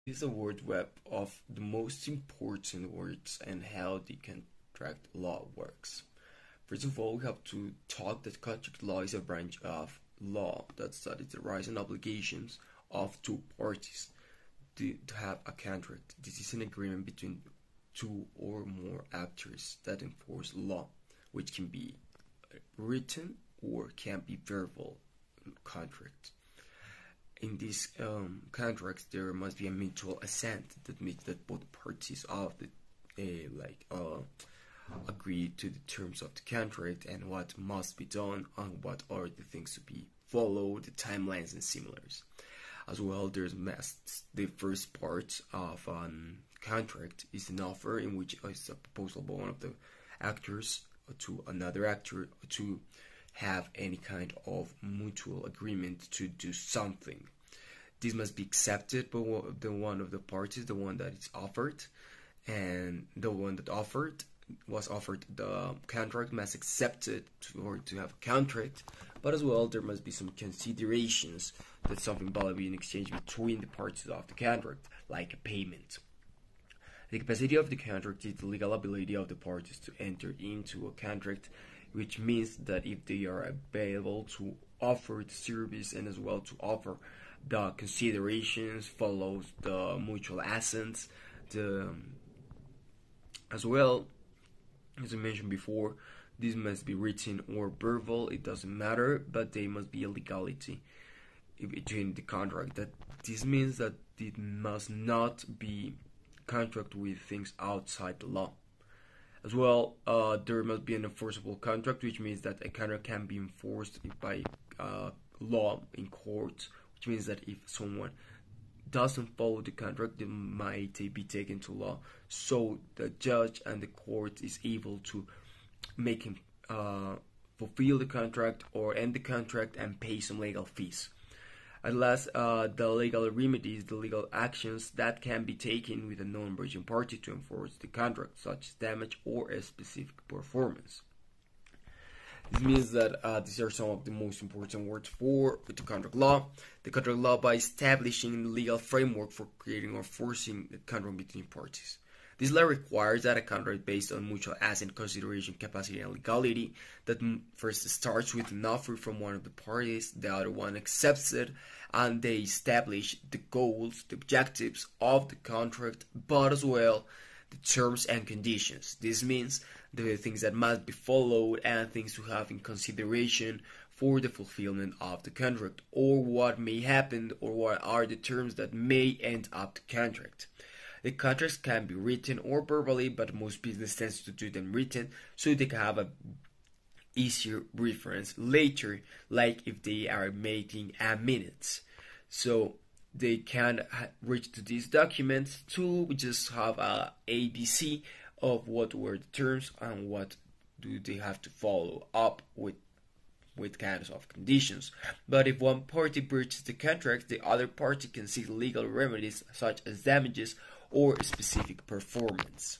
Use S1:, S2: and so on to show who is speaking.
S1: Is a word web of the most important words and how the contract law works. First of all, we have to talk that contract law is a branch of law that studies the rights and obligations of two parties to have a contract. This is an agreement between two or more actors that enforce law, which can be written or can be verbal contract. In these contracts, there must be a mutual assent. That means that both parties of the agree to the terms of the contract and what must be done and what are the things to be followed, the timelines and similars. As well, there's the first part of a contract is an offer in which is a proposal by one of the actors to another actor to have any kind of mutual agreement to do something. This must be accepted by the one of the parties, the one that is offered, and the one that was offered the contract must accept it to have a contract. But as well, there must be some considerations that something valuable in exchange between the parties of the contract, like a payment. The capacity of the contract is the legal ability of the parties to enter into a contract, which means that if they are available to offer the service and as well to offer the considerations, follows the mutual assents, as well as I mentioned before, this must be written or verbal, it doesn't matter, but they must be a legality between the contract. That this means that it must not be contract with things outside the law. As well, there must be an enforceable contract, which means that a contract can be enforced by law in court, which means that if someone doesn't follow the contract, it might be taken to law. So the judge and the court is able to make him fulfill the contract or end the contract and pay some legal fees. At last, the legal remedies, the legal actions that can be taken with a non-breaching party to enforce the contract, such as damage or a specific performance. This means that these are some of the most important words for the contract law. The contract law by establishing the legal framework for creating or forcing the contract between parties. This law requires that a contract based on mutual assent, consideration, capacity, and legality that first starts with an offer from one of the parties, the other one accepts it, and they establish the goals, the objectives of the contract, but as well the terms and conditions. This means the things that must be followed and things to have in consideration for the fulfillment of the contract, or what may happen or what are the terms that may end up the contract. The contracts can be written or verbally, but most business tends to do them written so they can have a easier reference later, like if they are making a minutes. So they can reach to these documents to just have a ABC of what were the terms and what do they have to follow up with kinds of conditions. But if one party breaches the contract, the other party can seek legal remedies such as damages or specific performance.